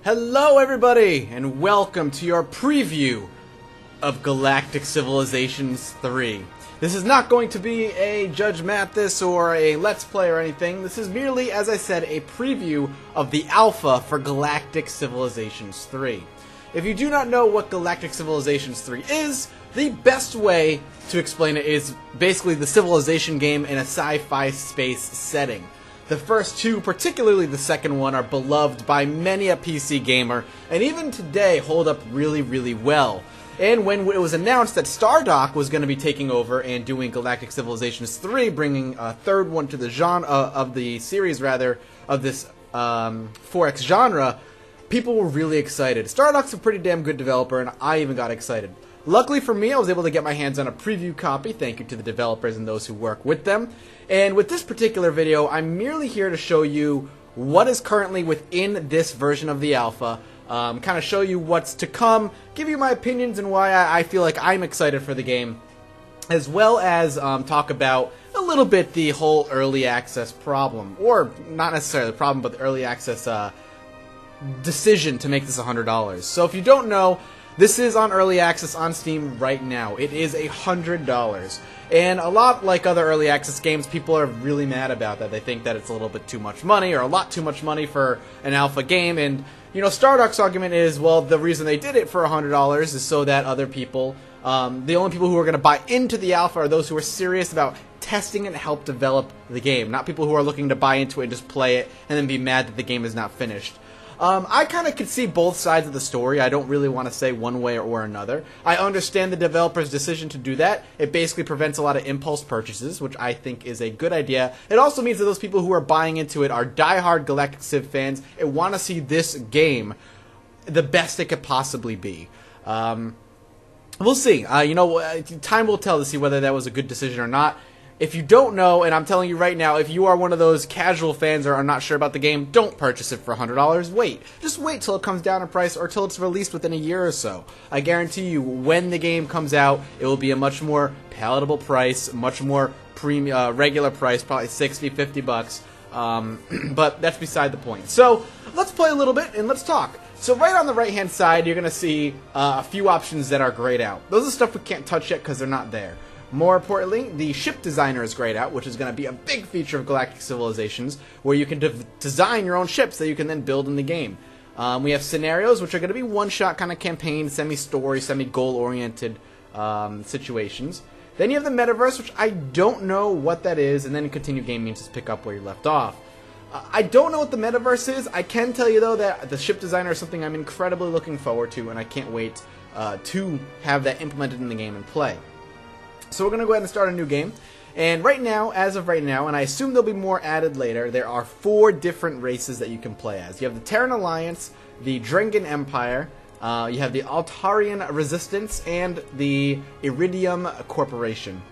Hello everybody, and welcome to your preview of Galactic Civilizations 3. This is not going to be a Judge Mathis or a Let's Play or anything. This is merely, as I said, a preview of the alpha for Galactic Civilizations 3. If you do not know what Galactic Civilizations 3 is, the best way to explain it is basically the Civilization game in a sci-fi space setting. The first two, particularly the second one, are beloved by many a PC gamer, and even today hold up really well. And when it was announced that Stardock was going to be taking over and doing Galactic Civilizations 3, bringing a third one to the genre of the series, rather, of this 4X genre, people were really excited. Stardock's a pretty damn good developer, and I even got excited. Luckily for me, I was able to get my hands on a preview copy, thank you to the developers and those who work with them. And with this particular video, I'm merely here to show you what is currently within this version of the alpha, kind of show you what's to come, give you my opinions and why I feel like I'm excited for the game, as well as talk about a little bit the whole early access problem, or not necessarily the problem, but the early access decision to make this $100. So if you don't know, this is on early access on Steam right now. It is $100. And a lot like other early access games, people are really mad about that. They think that it's a little bit too much money, or a lot too much money for an alpha game. And, you know, Stardock's argument is, well, the reason they did it for $100 is so that other people, the only people who are going to buy into the alpha are those who are serious about testing and help develop the game. Not people who are looking to buy into it and just play it and then be mad that the game is not finished. I kind of could see both sides of the story. I don't really want to say one way or another. I understand the developer's decision to do that. It basically prevents a lot of impulse purchases, which I think is a good idea. It also means that those people who are buying into it are diehard Galactic Civ fans and want to see this game the best it could possibly be. We'll see. You know, time will tell to see whether that was a good decision or not. If you don't know, and I'm telling you right now, if you are one of those casual fans or are not sure about the game, don't purchase it for $100. Wait. Just wait till it comes down in price or till it's released within a year or so. I guarantee you, when the game comes out, it will be a much more palatable price, much more regular price, probably 60, 50 bucks. But that's beside the point. So, let's play a little bit and let's talk. So right on the right-hand side, you're going to see a few options that are grayed out. Those are stuff we can't touch yet because they're not there. More importantly, the ship designer is grayed out, which is going to be a big feature of Galactic Civilizations, where you can design your own ships that you can then build in the game. We have scenarios, which are going to be one-shot kind of campaign, semi-story, semi-goal-oriented situations. Then you have the metaverse, which I don't know what that is, and then continue game means just pick up where you left off. I don't know what the metaverse is. I can tell you, though, that the ship designer is something I'm incredibly looking forward to, and I can't wait to have that implemented in the game and play. So we're going to go ahead and start a new game, and right now, as of right now, and I assume there'll be more added later, there are 4 different races that you can play as. You have the Terran Alliance, the Drengan Empire, you have the Altarian Resistance, and the Iridium Corporation.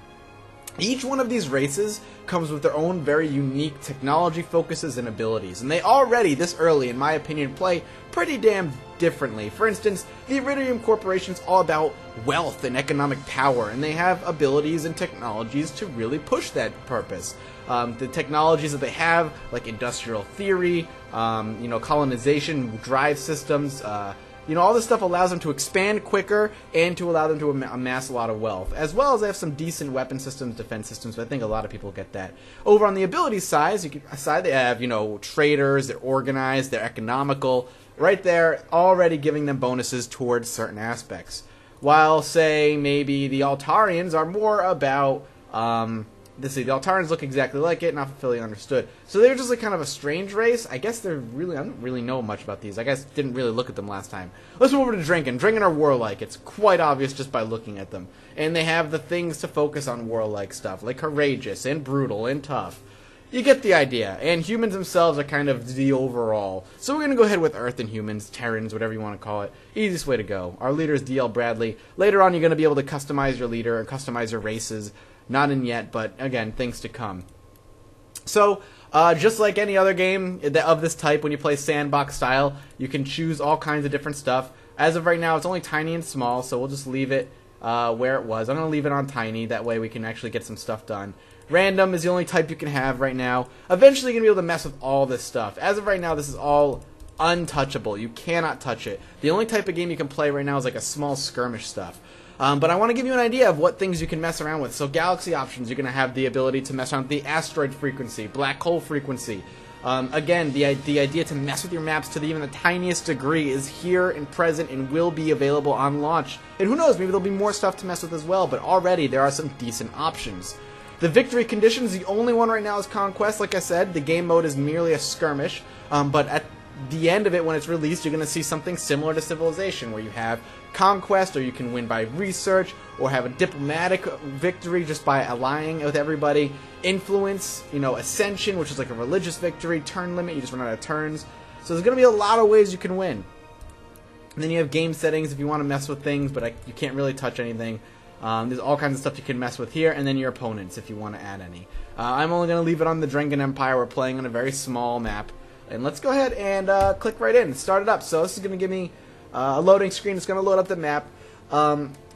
Each one of these races comes with their own very unique technology focuses and abilities, and they already, this early, in my opinion, play pretty damn differently. For instance, the Iridium Corporation is all about wealth and economic power, and they have abilities and technologies to really push that purpose. The technologies that they have, like industrial theory, you know, colonization, drive systems, you know, all this stuff allows them to expand quicker and to allow them to amass a lot of wealth. As well as they have some decent weapon systems, defense systems, but I think a lot of people get that. Over on the abilities side, they have, you know, traders, they're organized, they're economical. Right there, already giving them bonuses towards certain aspects. While, say, maybe the Altarians are more about, the Altarians look exactly like it, not fully understood. So they're just like kind of a strange race. I guess they're really, I don't really know much about these. I guess didn't really look at them last time. Let's move over to Drengan. Drengan are warlike. It's quite obvious just by looking at them. And they have the things to focus on warlike stuff, like courageous and brutal and tough. You get the idea. And humans themselves are kind of the overall. So we're going to go ahead with Earth and humans, Terrans, whatever you want to call it. Easiest way to go. Our leader is DL Bradley. Later on, you're going to be able to customize your leader and customize your races. Not in yet, but again, things to come. So, just like any other game of this type, when you play sandbox style, you can choose all kinds of different stuff. As of right now, it's only tiny and small, so we'll just leave it where it was. I'm going to leave it on tiny, that way we can actually get some stuff done. Random is the only type you can have right now. Eventually you're going to be able to mess with all this stuff. As of right now, this is all untouchable. You cannot touch it. The only type of game you can play right now is like a small skirmish stuff. But I want to give you an idea of what things you can mess around with. So galaxy options, you're going to have the ability to mess around with the asteroid frequency, black hole frequency. Again, the idea to mess with your maps to even the tiniest degree is here and present and will be available on launch. And who knows, maybe there'll be more stuff to mess with as well, but already there are some decent options. The victory conditions, the only one right now is Conquest. Like I said, the game mode is merely a skirmish, but at the end of it, when it's released, you're going to see something similar to Civilization, where you have Conquest, or you can win by research, or have a diplomatic victory just by allying with everybody. Influence, Ascension, which is like a religious victory. Turn limit, you just run out of turns. So there's going to be a lot of ways you can win. And then you have game settings if you want to mess with things, but you can't really touch anything. There's all kinds of stuff you can mess with here, and then your opponents if you want to add any. I'm only going to leave it on the Drengen Empire. We're playing on a very small map. And let's go ahead and click right in and start it up. So this is going to give me a loading screen. It's going to load up the map.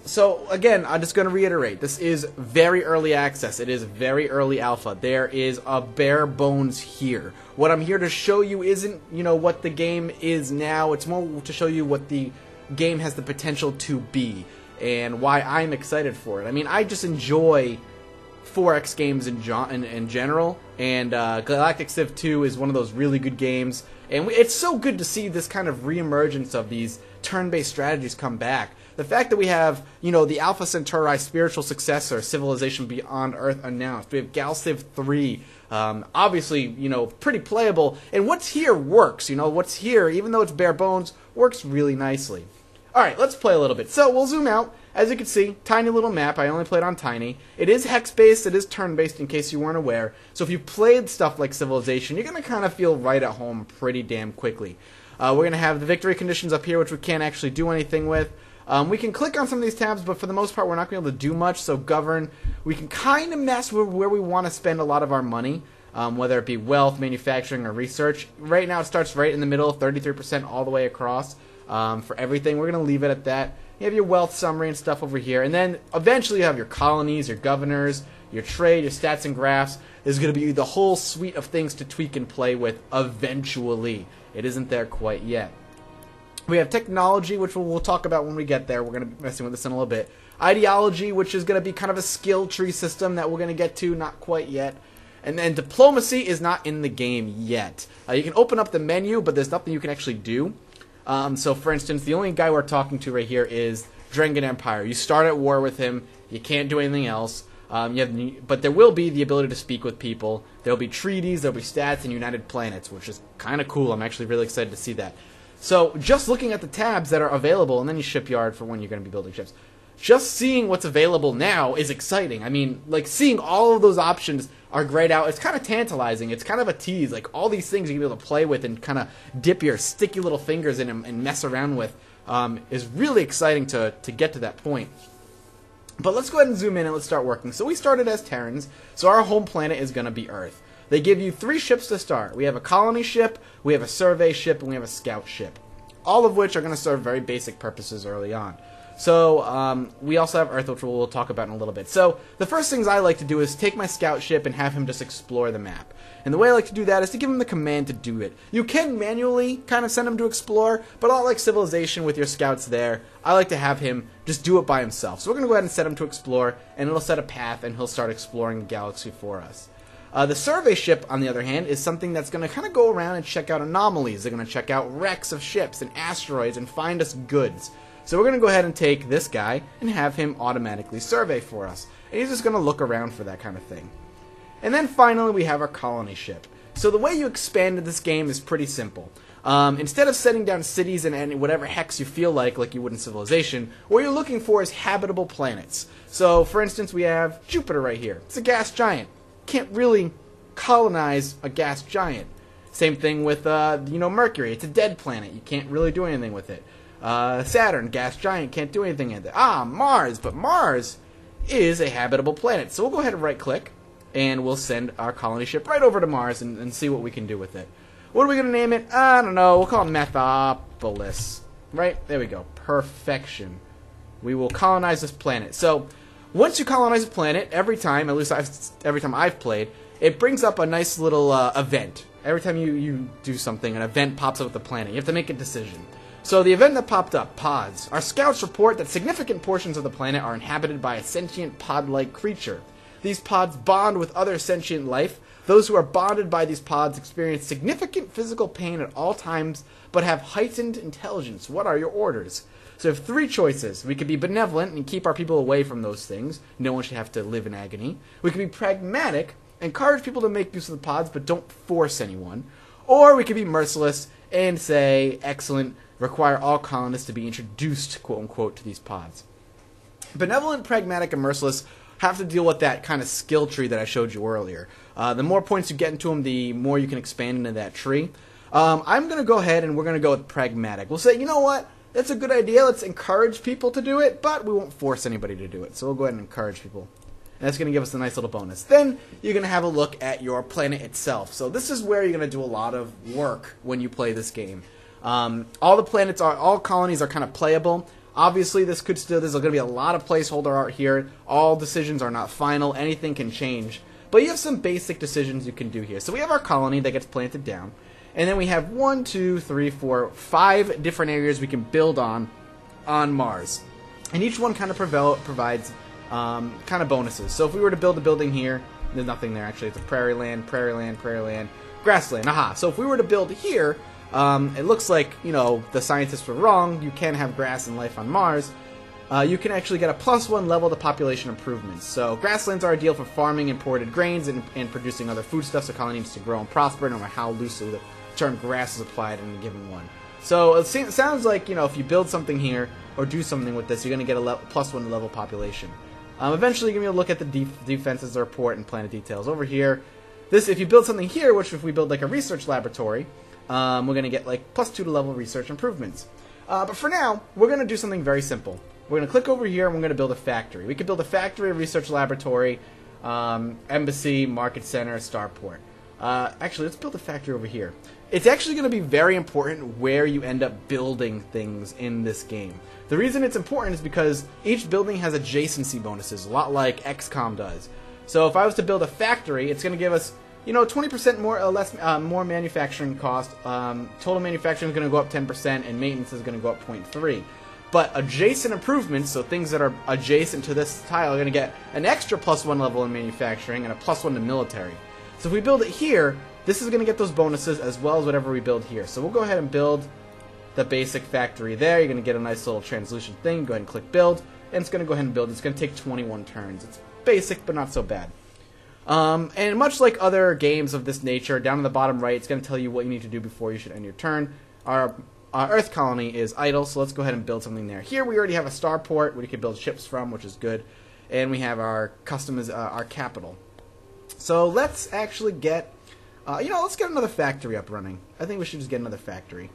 So again, I'm just going to reiterate. This is very early access. It is very early alpha. There is a bare bones here. What I'm here to show you isn't, what the game is now. It's more to show you what the game has the potential to be and why I'm excited for it. I mean, I just enjoy 4X games in general, and Galactic Civ 2 is one of those really good games, and it's so good to see this kind of reemergence of these turn-based strategies come back. The fact that we have, the Alpha Centauri spiritual successor, Civilization Beyond Earth, announced. We have Gal Civ 3, obviously, pretty playable, and what's here works. What's here, even though it's bare bones, works really nicely. Alright, let's play a little bit. So, we'll zoom out. As you can see, tiny little map. I only played on Tiny. It is hex-based, it is turn-based, in case you weren't aware. So if you've played stuff like Civilization, you're going to kind of feel right at home pretty damn quickly. We're going to have the victory conditions up here, which we can't actually do anything with. We can click on some of these tabs, but for the most part, we're not going to be able to do much. So govern, we can kind of mess with where we want to spend a lot of our money, whether it be wealth, manufacturing, or research. Right now, it starts right in the middle, 33% all the way across for everything. We're going to leave it at that. You have your wealth summary and stuff over here, and then eventually you have your colonies, your governors, your trade, your stats and graphs. There's going to be the whole suite of things to tweak and play with eventually. It isn't there quite yet. We have technology, which we'll talk about when we get there. We're going to be messing with this in a little bit. Ideology, which is going to be kind of a skill tree system that we're going to get to, not quite yet. And then diplomacy is not in the game yet. You can open up the menu, but there's nothing you can actually do. So, for instance, the only guy we're talking to right here is Drengen Empire. You start at war with him. You can't do anything else. But there will be the ability to speak with people. There will be treaties, there will be stats, and United Planets, which is kind of cool. I'm actually really excited to see that. So, just looking at the tabs that are available, and then you shipyard for when you're going to be building ships. Just seeing what's available now is exciting. I mean, like, seeing all of those options are grayed out. It's kind of tantalizing. It's kind of a tease. Like, all these things you're going to be able to play with and kind of dip your sticky little fingers in them and mess around with is really exciting to get to that point. But let's go ahead and zoom in and let's start working. So we started as Terrans, so our home planet is going to be Earth. They give you 3 ships to start. We have a colony ship, we have a survey ship, and we have a scout ship. All of which are going to serve very basic purposes early on. So, we also have Earth, which we'll talk about in a little bit. So, the first things I like to do is take my scout ship and have him just explore the map. And the way I like to do that is to give him the command to do it. You can manually kind of send him to explore, but a lot like Civilization with your scouts there, I like to have him just do it by himself. So we're going to go ahead and set him to explore, and it'll set a path, and he'll start exploring the galaxy for us. The survey ship, on the other hand, is something that's going to kind of go around and check out anomalies. They're going to check out wrecks of ships and asteroids and find us goods. So we're going to go ahead and take this guy and have him automatically survey for us. And he's just going to look around for that kind of thing. And then finally we have our colony ship. So the way you expand this game is pretty simple. Instead of setting down cities and whatever hex you feel like you would in Civilization, what you're looking for is habitable planets. So for instance we have Jupiter right here. It's a gas giant. Can't really colonize a gas giant. Same thing with Mercury. It's a dead planet. You can't really do anything with it. Saturn, gas giant, can't do anything in it. Mars, but Mars is a habitable planet. So we'll go ahead and right click, and we'll send our colony ship right over to Mars and see what we can do with it. What are we going to name it? I don't know. We'll call it Methopolis. Right? There we go. Perfection. We will colonize this planet. So, once you colonize a planet, every time, at least every time I've played, it brings up a nice little event. every time you do something, an event pops up with the planet. You have to make a decision. So the event that popped up, pods. Our scouts report that significant portions of the planet are inhabited by a sentient pod-like creature. These pods bond with other sentient life. Those who are bonded by these pods experience significant physical pain at all times, but have heightened intelligence. What are your orders? So we have 3 choices. We could be benevolent and keep our people away from those things. No one should have to live in agony. We could be pragmatic, encourage people to make use of the pods, but don't force anyone. Or we could be merciless and say, excellent, require all colonists to be introduced, quote-unquote, to these pods. Benevolent, pragmatic, and merciless have to deal with that kind of skill tree that I showed you earlier. The more points you get into them, the more you can expand into that tree. I'm going to go ahead and we're going to go with pragmatic. We'll say, you know what? That's a good idea. Let's encourage people to do it, but we won't force anybody to do it. So we'll go ahead and encourage people. And that's going to give us a nice little bonus. Then you're going to have a look at your planet itself. So this is where you're going to do a lot of work when you play this game. All colonies are kind of playable. Obviously, there's going to be a lot of placeholder art here. All decisions are not final. Anything can change. But you have some basic decisions you can do here. So we have our colony that gets planted down. And then we have 1, 2, 3, 4, 5 different areas we can build on Mars. And each one kind of provides kind of bonuses. So if we were to build a building here, there's nothing there actually. It's a prairie land, grassland. Aha. So if we were to build here, it looks like, the scientists were wrong. You can have grass and life on Mars. You can actually get a +1 level to population improvements. So grasslands are ideal for farming imported grains and producing other foodstuffs. The colony needs to grow and prosper, no matter how loosely the term grass is applied in a given one. So it sounds like, if you build something here or do something with this, you're going to get a +1 level population. Eventually, you're going to look at the defenses, the report, and planet details. Over here, if you build something here, which if we build like a research laboratory, we're going to get like +2 to level research improvements. But for now, we're going to do something very simple. We're going to click over here and we're going to build a factory. We could build a factory, a research laboratory, embassy, market center, starport. Actually, let's build a factory over here. It's actually going to be very important where you end up building things in this game. The reason it's important is because each building has adjacency bonuses, a lot like XCOM does. So if I was to build a factory, it's going to give us 20% more manufacturing cost. Total manufacturing is going to go up 10%, and maintenance is going to go up 0.3. But adjacent improvements, so things that are adjacent to this tile, are going to get an extra +1 level in manufacturing and a +1 to military. So if we build it here, this is going to get those bonuses as well as whatever we build here. So we'll go ahead and build the basic factory there. You're going to get a nice little translucent thing. Go ahead and click build, and it's going to go ahead and build. It's going to take 21 turns. It's basic, but not so bad. And much like other games of this nature, down in the bottom right, it's going to tell you what you need to do before you should end your turn. Our Earth colony is idle, so let's go ahead and build something there. Here we already have a starport where we can build ships from, which is good. And we have our our capital. So let's actually get, let's get another factory up running. I think we should just get another factory.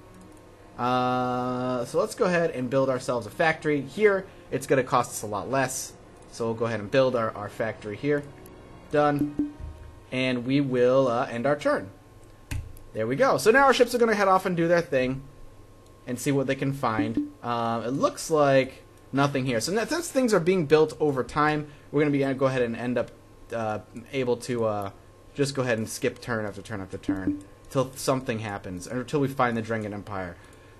So let's go ahead and build ourselves a factory. Here, it's going to cost us a lot less. So we'll go ahead and build our factory here. Done. And we will end our turn. There we go. So now our ships are going to head off and do their thing and see what they can find. It looks like nothing here. So since things are being built over time, we're going to go ahead and end up able to just go ahead and skip turn after turn after turn until something happens, or until we find the Drengen Empire.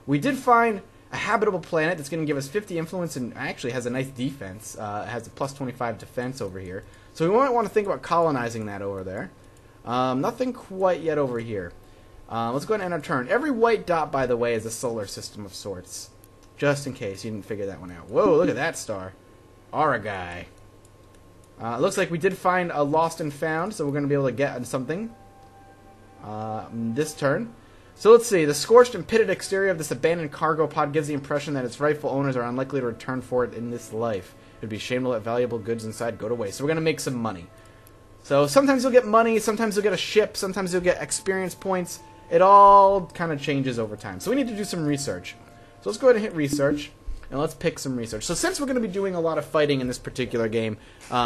We did find a habitable planet that's going to give us 50 influence and actually has a nice defense. It has a +25 defense over here. So we might want to think about colonizing that over there. Nothing quite yet over here. Let's go ahead and end our turn. Every white dot, by the way, is a solar system of sorts. Just in case you didn't figure that one out. Whoa, look at that star. Aragai. It looks like we did find a lost and found, so we're going to be able to get something this turn. So let's see. The scorched and pitted exterior of this abandoned cargo pod gives the impression that its rightful owners are unlikely to return for it in this life. It would be shame to let valuable goods inside go to waste. So we're going to make some money. So sometimes you'll get money, sometimes you'll get a ship, sometimes you'll get experience points. It all kind of changes over time. So we need to do some research. So let's go ahead and hit research, and let's pick some research. So since we're going to be doing a lot of fighting in this particular game,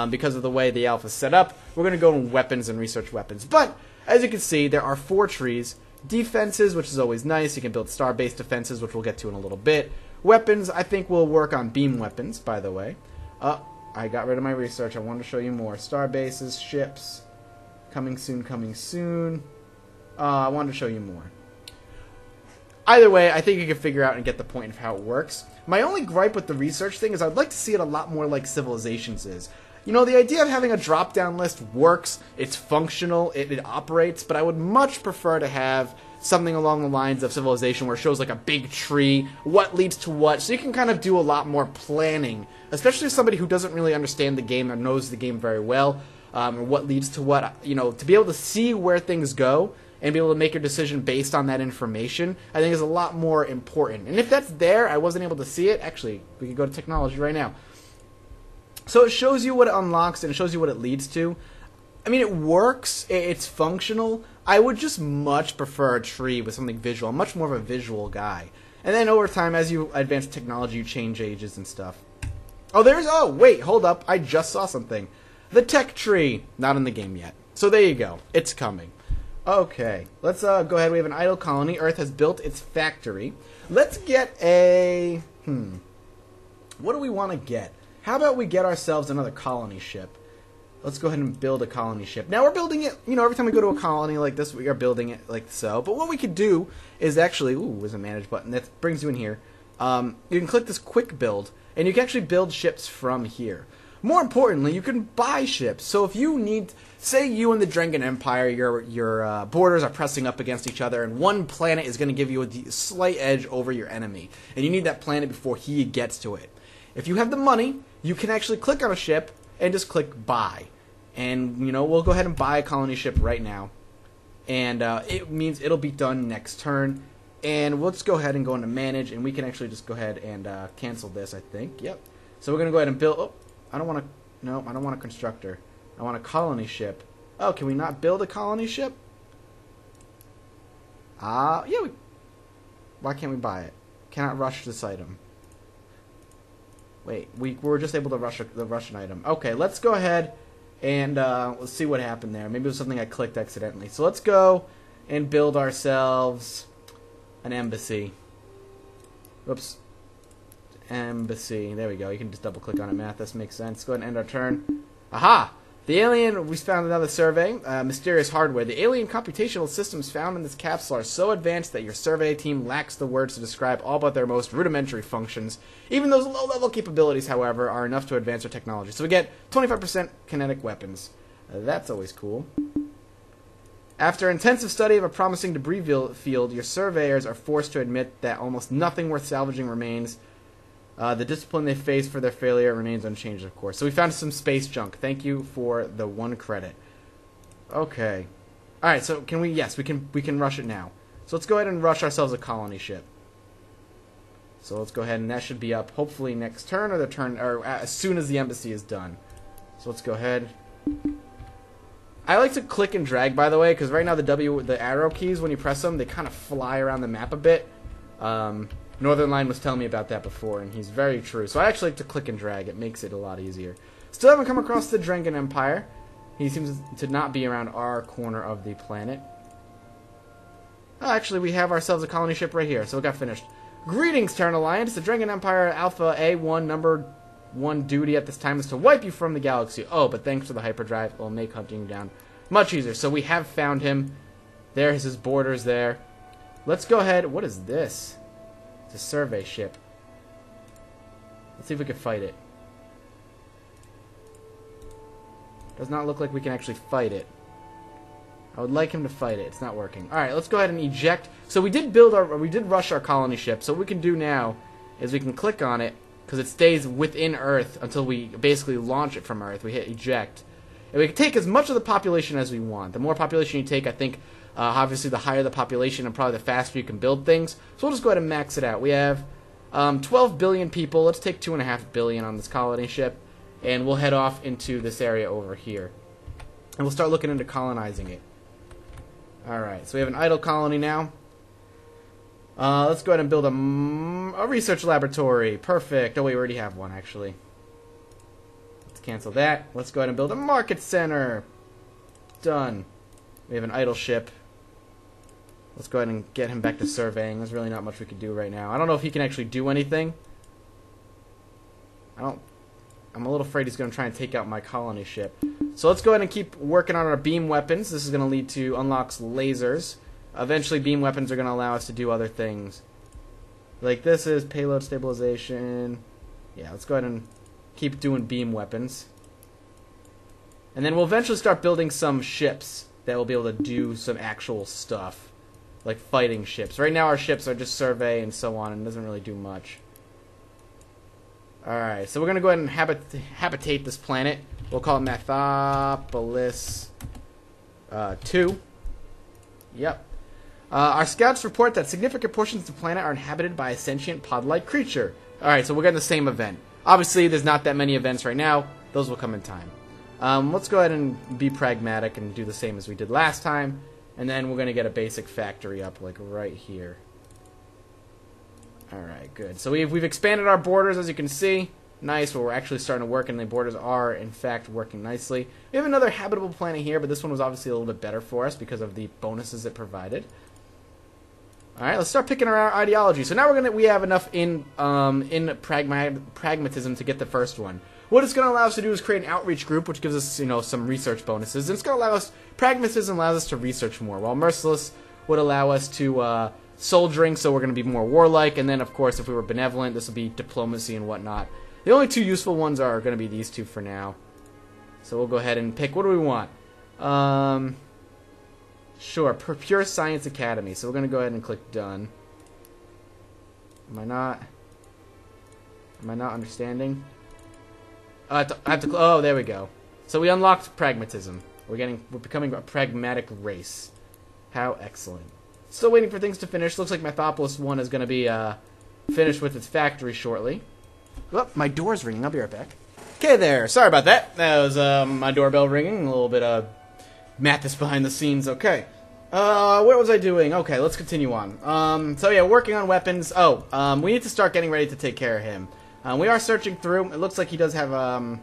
because of the way the alpha is set up, we're going to go in weapons and research weapons. But, as you can see, there are 4 trees. Defenses, which is always nice. You can build star-based defenses, which we'll get to in a little bit. Weapons, I think we'll work on beam weapons, by the way. I got rid of my research. I wanted to show you more. Star bases, ships. Coming soon, coming soon. I wanted to show you more. Either way, I think you can figure out and get the point of how it works. My only gripe with the research thing is I'd like to see it a lot more like Civilizations is. You know, the idea of having a drop-down list works, it's functional, it operates, but I would much prefer to have something along the lines of Civilization where it shows like a big tree, what leads to what, so you can kind of do a lot more planning, especially as somebody who doesn't really understand the game or knows the game very well, or what leads to what, you know, to be able to see where things go and be able to make your decision based on that information, I think is a lot more important. And if that's there, I wasn't able to see it. Actually, we could go to technology right now. So it shows you what it unlocks and it shows you what it leads to. I mean, it works. It's functional. I would just much prefer a tree with something visual. I'm much more of a visual guy. And then over time, as you advance technology, you change ages and stuff. Oh, wait, hold up. I just saw something. The tech tree. Not in the game yet. So there you go. It's coming. Okay, let's go ahead. We have an idle colony. Earth has built its factory. Let's get a... What do we want to get? How about we get ourselves another colony ship? Let's go ahead and build a colony ship. Now, we're building it... You know, every time we go to a colony like this, we are building it like so. But what we could do is actually... Ooh, there's a manage button. That brings you in here. You can click this quick build, and you can actually build ships from here. More importantly, you can buy ships. So if you need... Say you and the Drengen Empire, your borders are pressing up against each other, and one planet is going to give you a slight edge over your enemy, and you need that planet before he gets to it. If you have the money, you can actually click on a ship and just click buy. And, you know, we'll go ahead and buy a colony ship right now. And it means it'll be done next turn. And we'll just go ahead and go into manage, and we can actually just go ahead and cancel this, I think. Yep. So we're going to go ahead and build... Oh, I don't want to... No, I don't want a constructor. I want a colony ship. Oh, can we not build a colony ship? Yeah, why can't we buy it? Cannot rush this item. Wait, we were just able to rush the Russian item. Okay, let's go ahead and let's see what happened there. Maybe it was something I clicked accidentally. So let's go and build ourselves an embassy. Whoops. Embassy. There we go. You can just double click on it, Matt. This makes sense. Go ahead and end our turn. Aha! The alien, we found another survey, mysterious hardware. The alien computational systems found in this capsule are so advanced that your survey team lacks the words to describe all but their most rudimentary functions. Even those low-level capabilities, however, are enough to advance our technology. So we get 25% kinetic weapons. That's always cool. After intensive study of a promising debris field, your surveyors are forced to admit that almost nothing worth salvaging remains. The discipline they face for their failure remains unchanged, of course. So we found some space junk. Thank you for the 1 credit. Okay. Alright, so can we... Yes, we can rush it now. So let's go ahead and rush ourselves a colony ship. So let's go ahead, and that should be up hopefully next turn, or the turn... Or as soon as the embassy is done. So let's go ahead. I like to click and drag, by the way, because right now the arrow keys, when you press them, they kind of fly around the map a bit. Northern Line was telling me about that before, and he's very true. So I actually like to click and drag. It makes it a lot easier. Still haven't come across the Drengen Empire. He seems to not be around our corner of the planet. Oh, actually, we have ourselves a colony ship right here, so it got finished. Greetings, Terran Alliance. The Drengen Empire Alpha A1 number 1 duty at this time is to wipe you from the galaxy. Oh, but thanks to the hyperdrive, it will make hunting you down much easier. So we have found him. There's his borders there. Let's go ahead. What is this? It's a survey ship. Let's see if we can fight it. Does not look like we can actually fight it. I would like him to fight it. It's not working. Alright, let's go ahead and eject. So we did rush our colony ship. So what we can do now is we can click on it, because it stays within Earth until we basically launch it from Earth. We hit eject. And we can take as much of the population as we want. The more population you take, I think... obviously, the higher the population and probably the faster you can build things. So we'll just go ahead and max it out. We have 12 billion people. Let's take 2.5 billion on this colony ship. And we'll head off into this area over here. And we'll start looking into colonizing it. Alright, so we have an idle colony now. Let's go ahead and build a research laboratory. Perfect. Oh, wait, we already have one, actually. Let's cancel that. Let's go ahead and build a market center. Done. We have an idle ship. Let's go ahead and get him back to surveying. There's really not much we can do right now. I don't know if he can actually do anything. I'm a little afraid he's going to try and take out my colony ship. So let's go ahead and keep working on our beam weapons. This is going to lead to unlocks lasers. Eventually, beam weapons are going to allow us to do other things. Like this is payload stabilization. Yeah, let's go ahead and keep doing beam weapons. And then we'll eventually start building some ships that will be able to do some actual stuff. Like fighting ships. Right now our ships are just survey and so on, and it doesn't really do much. Alright, so we're going to go ahead and habitate this planet. We'll call it Mathopolis 2. Yep. Our scouts report that significant portions of the planet are inhabited by a sentient pod-like creature. Alright, so we're getting the same event. Obviously, there's not that many events right now. Those will come in time. Let's go ahead and be pragmatic and do the same as we did last time. And then we're going to get a basic factory up, like right here. Alright, good. So we've expanded our borders, as you can see. Nice, where we're actually starting to work, and the borders are, in fact, working nicely. We have another habitable planet here, but this one was obviously a little bit better for us because of the bonuses it provided. Alright, let's start picking our ideology. So now we have enough in pragmatism to get the first one. What it's going to allow us to do is create an outreach group, which gives us, some research bonuses. And it's going to allow us, pragmatism allows us to research more, while merciless would allow us to soldiering, so we're going to be more warlike. And then, of course, if we were benevolent, this would be diplomacy and whatnot. The only two useful ones are going to be these two for now. So we'll go ahead and pick, what do we want? Sure, Pure Science Academy. So we're going to go ahead and click done. Am I not understanding? I have to. Oh, there we go. So we unlocked pragmatism. We're becoming a pragmatic race. How excellent. Still waiting for things to finish. Looks like Mathopolis 1 is going to be finished with its factory shortly. Oh, my door's ringing. I'll be right back. Okay there. Sorry about that. That was my doorbell ringing. A little bit of Mathis behind the scenes. Okay. What was I doing? Okay, let's continue on. So yeah, working on weapons. Oh, we need to start getting ready to take care of him. We are searching through. It looks like he does have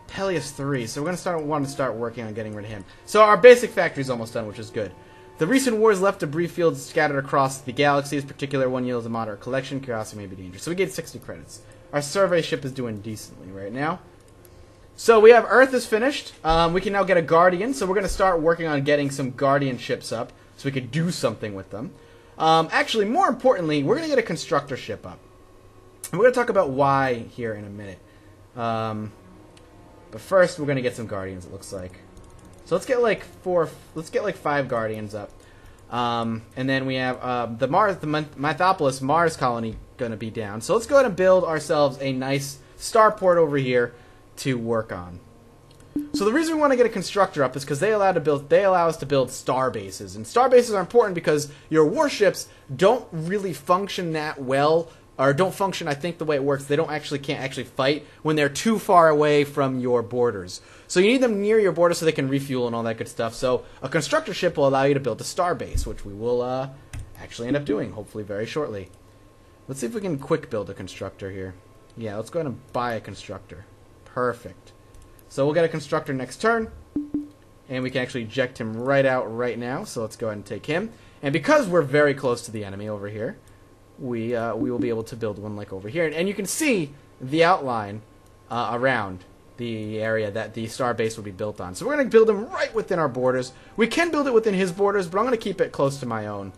Peleus 3, so we're going to start working on getting rid of him. So our basic factory is almost done, which is good. The recent wars left debris fields scattered across the galaxy. This particular one yields a moderate collection. Curiosity may be dangerous. So we get 60 credits. Our survey ship is doing decently right now. So we have Earth is finished. We can now get a Guardian, so we're going to start working on getting some Guardian ships up so we could do something with them. Actually, more importantly, we're going to get a Constructor ship up. And we're going to talk about why here in a minute. But first, we're going to get some Guardians, it looks like. So let's get like 5 Guardians up. And then we have the Mathopolis Mars colony going to be down. So let's go ahead and build ourselves a nice starport over here to work on. So the reason we want to get a constructor up is because they allow us to build star bases. And star bases are important because your warships don't really function that well, or don't function, I think, the way it works. They can't actually fight when they're too far away from your borders. So you need them near your border so they can refuel and all that good stuff. So a constructor ship will allow you to build a star base, which we will actually end up doing, hopefully very shortly. Let's see if we can quick build a constructor here. Yeah, let's go ahead and buy a constructor. Perfect. So we'll get a constructor next turn, and we can actually eject him right out right now. So let's go ahead and take him. And because we're very close to the enemy over here, we will be able to build one like over here. And you can see the outline around the area that the star base will be built on. So we're going to build him right within our borders. We can build it within his borders, but I'm going to keep it close to my own.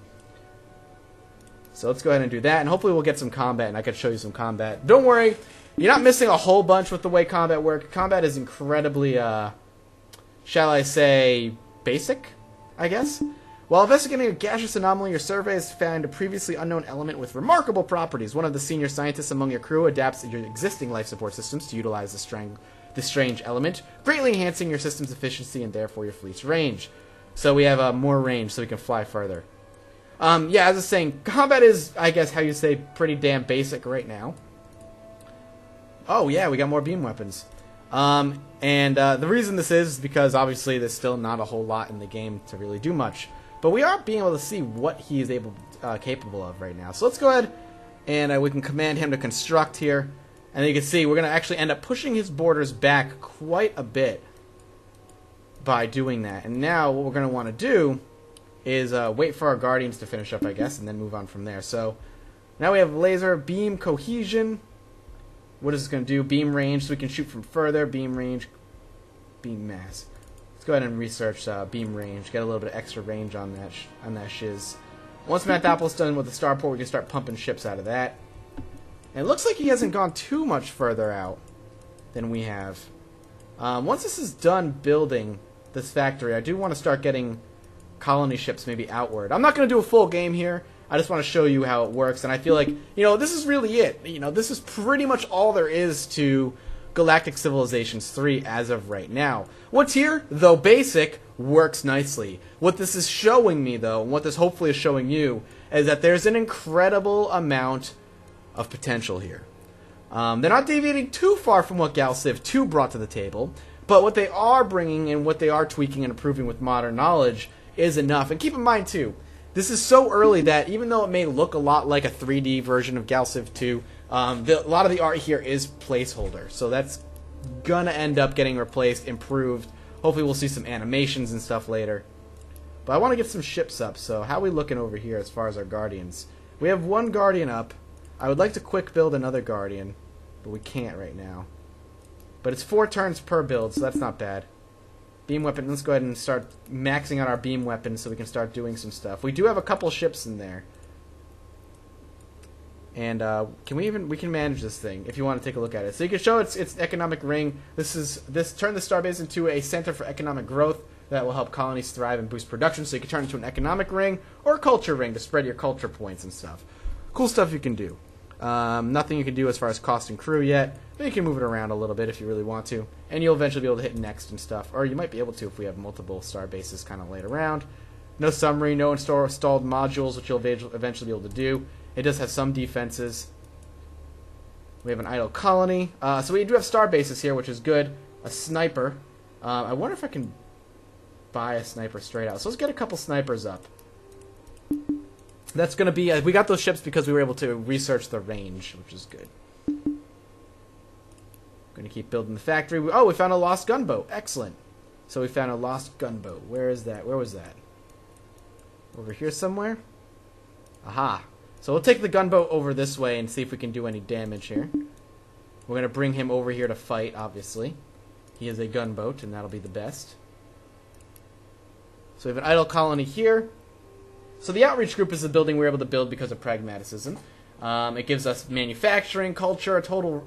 So let's go ahead and do that, and hopefully we'll get some combat, and I can show you some combat. Don't worry, you're not missing a whole bunch with the way combat works. Combat is incredibly, shall I say, basic, I guess? While investigating a gaseous anomaly, your survey has found a previously unknown element with remarkable properties. One of the senior scientists among your crew adapts your existing life support systems to utilize this strange element, greatly enhancing your system's efficiency and therefore your fleet's range. So we have more range, so we can fly further. Yeah, as I was saying, combat is, I guess, how you say, pretty damn basic right now. Oh, yeah, we got more beam weapons. The reason this is because, obviously, there's still not a whole lot in the game to really do much. But we are being able to see what he is capable of right now. So let's go ahead, and we can command him to construct here. And you can see, we're going to actually end up pushing his borders back quite a bit by doing that. And now, what we're going to want to do is wait for our Guardians to finish up, I guess, and then move on from there. So now we have laser, beam, cohesion. What is this going to do? Beam range, so we can shoot from further. Beam range, beam mass. Let's go ahead and research beam range. Get a little bit of extra range on that shiz. Once Mathopolis done with the starport, we can start pumping ships out of that. And it looks like he hasn't gone too much further out than we have. Once this is done building this factory, I do want to start getting colony ships maybe outward. I'm not going to do a full game here. I just want to show you how it works. And I feel like, this is really it. This is pretty much all there is to Galactic Civilizations 3 as of right now. What's here, though basic, works nicely. What this is showing me, though, and what this hopefully is showing you, is that there's an incredible amount of potential here. They're not deviating too far from what Gal Civ 2 brought to the table, but what they are bringing and what they are tweaking and improving with modern knowledge is enough. And keep in mind, too, this is so early that even though it may look a lot like a 3D version of Gal Civ 2, a lot of the art here is placeholder. So that's gonna end up getting replaced, improved. Hopefully we'll see some animations and stuff later. But I want to get some ships up, so how are we looking over here as far as our Guardians? We have one Guardian up. I would like to quick build another Guardian, but we can't right now. But it's 4 turns per build, so that's not bad. Beam weapon, let's go ahead and start maxing out our beam weapons so we can start doing some stuff. We do have a couple ships in there. And we can manage this thing if you want to take a look at it. So you can show its economic ring. Turn the starbase into a center for economic growth that will help colonies thrive and boost production. So you can turn it into an economic ring or a culture ring to spread your culture points and stuff. Cool stuff you can do. Nothing you can do as far as cost and crew yet, but you can move it around a little bit if you really want to, and you'll eventually be able to hit next and stuff, or you might be able to if we have multiple star bases kind of laid around. No submarine, no installed modules, which you'll eventually be able to do. It does have some defenses. We have an idle colony. So we do have star bases here, which is good. A sniper. I wonder if I can buy a sniper straight out. So let's get a couple snipers up. That's going to be... we got those ships because we were able to research the range, which is good. Going to keep building the factory. Oh, we found a lost gunboat. Excellent. So we found a lost gunboat. Where is that? Where was that? Over here somewhere? Aha. So we'll take the gunboat over this way and see if we can do any damage here. We're going to bring him over here to fight, obviously. He is a gunboat, and that'll be the best. So we have an idle colony here. So the outreach group is the building we're able to build because of pragmatism. It gives us manufacturing, culture, a total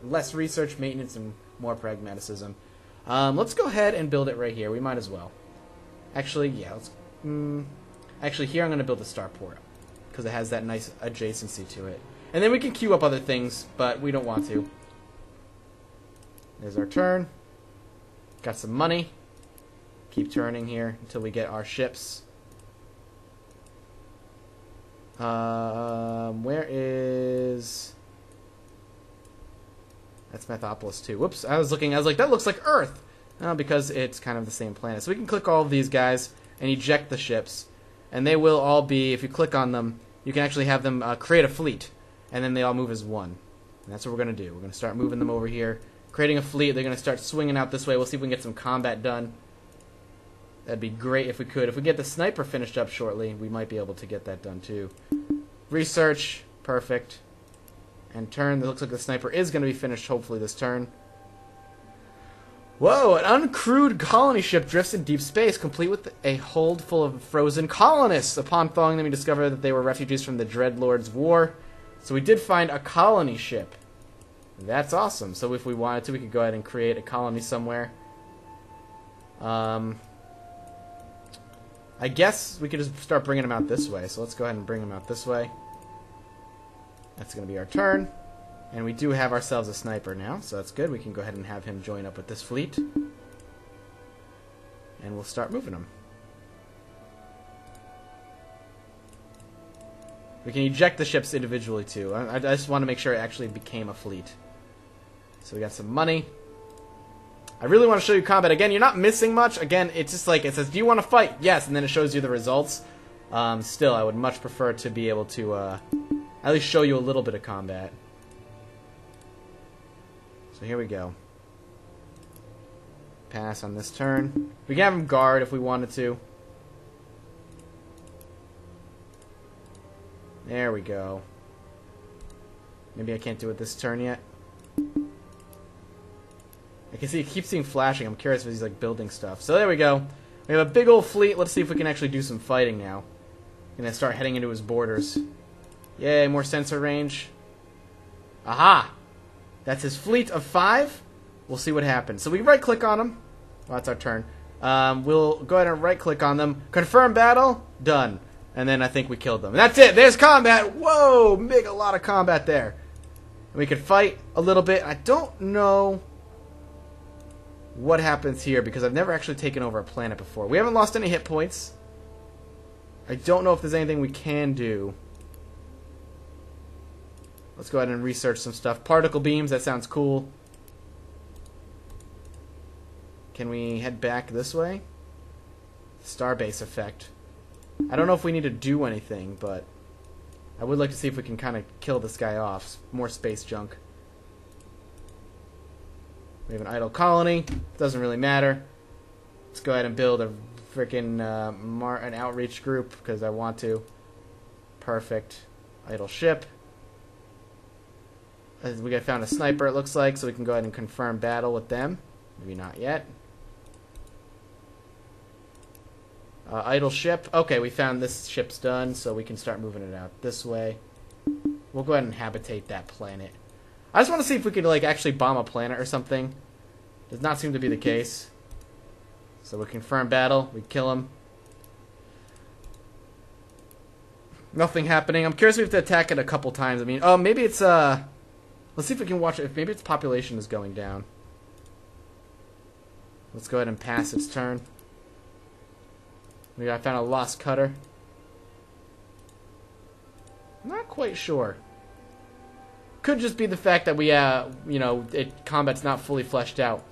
less research, maintenance, and more pragmatism. Let's go ahead and build it right here. We might as well. Actually, yeah. Actually, here I'm going to build a starport because it has that nice adjacency to it. And then we can queue up other things, but we don't want to. There's our turn. Got some money. Keep turning here until we get our ships. Where is... That's Mathopolis 2. Whoops, I was like, that looks like Earth! Because it's kind of the same planet. So we can click all of these guys and eject the ships. And they will all be, if you click on them, you can actually have them create a fleet. And then they all move as one. And that's what we're going to do. We're going to start moving them over here. Creating a fleet. They're going to start swinging out this way. We'll see if we can get some combat done. That'd be great if we could. If we get the sniper finished up shortly, we might be able to get that done too. Research. Perfect. And turn. It looks like the sniper is going to be finished hopefully this turn. Whoa, an uncrewed colony ship drifts in deep space, complete with a hold full of frozen colonists. Upon thawing them, we discovered that they were refugees from the Dreadlord's War. So we did find a colony ship. That's awesome. So if we wanted to, we could go ahead and create a colony somewhere. I guess we could just start bringing them out this way. So let's go ahead and bring them out this way. That's going to be our turn. And we do have ourselves a sniper now, so that's good. We can go ahead and have him join up with this fleet. And we'll start moving them. We can eject the ships individually, too. I just want to make sure it actually became a fleet. So we got some money. I really want to show you combat. Again, you're not missing much. Again, it's just like, it says, do you want to fight? Yes, and then it shows you the results. Still, I would much prefer to be able to at least show you a little bit of combat. So here we go. Pass on this turn. We can have him guard if we wanted to. There we go. Maybe I can't do it this turn yet. I can see it keeps seeing flashing. I'm curious if he's like building stuff. So there we go. We have a big old fleet. Let's see if we can actually do some fighting now. Gonna start heading into his borders. Yay, more sensor range. Aha! That's his fleet of 5. We'll see what happens. So we right-click on them. Well, that's our turn. We'll go ahead and right-click on them. Confirm battle. Done. And then I think we killed them. And that's it. There's combat. Whoa! Big, a lot of combat there. And we could fight a little bit. I don't know what happens here because I've never actually taken over a planet before. We haven't lost any hit points. I don't know if there's anything we can do. Let's go ahead and research some stuff. Particle beams, that sounds cool. Can we head back this way? Starbase effect. I don't know if we need to do anything, but I would like to see if we can kind of kill this guy off. More space junk. We have an idle colony. Doesn't really matter. Let's go ahead and build a freaking an outreach group because I want to. Perfect. Idle ship. We found a sniper, it looks like, so we can go ahead and confirm battle with them. Maybe not yet. Idle ship. Okay, we found this ship's done, so we can start moving it out this way. We'll go ahead and habitate that planet. I just want to see if we could like actually bomb a planet or something. Does not seem to be the case. So we confirm battle. We kill him. Nothing happening. I'm curious if we have to attack it a couple times. I mean, oh, maybe it's let's see if we can watch it. If maybe its population is going down. Let's go ahead and pass its turn. I found a lost cutter. Not quite sure. Could just be the fact that we, you know, combat's not fully fleshed out.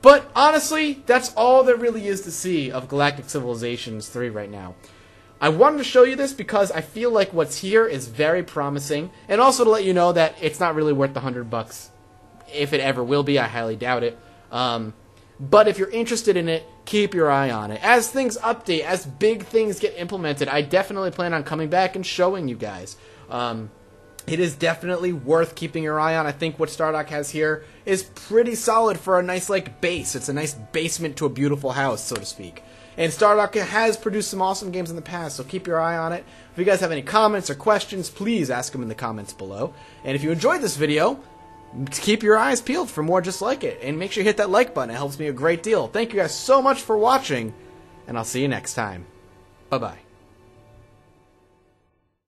But honestly, that's all there really is to see of Galactic Civilizations 3 right now. I wanted to show you this because I feel like what's here is very promising, and also to let you know that it's not really worth the $100. If it ever will be, I highly doubt it. But if you're interested in it, keep your eye on it. As things update, as big things get implemented, I definitely plan on coming back and showing you guys. It is definitely worth keeping your eye on. I think what Stardock has here is pretty solid for a nice, like, base. It's a nice basement to a beautiful house, so to speak. And Stardock has produced some awesome games in the past, so keep your eye on it. If you guys have any comments or questions, please ask them in the comments below. And if you enjoyed this video, keep your eyes peeled for more just like it. And make sure you hit that like button. It helps me a great deal. Thank you guys so much for watching, and I'll see you next time. Bye-bye.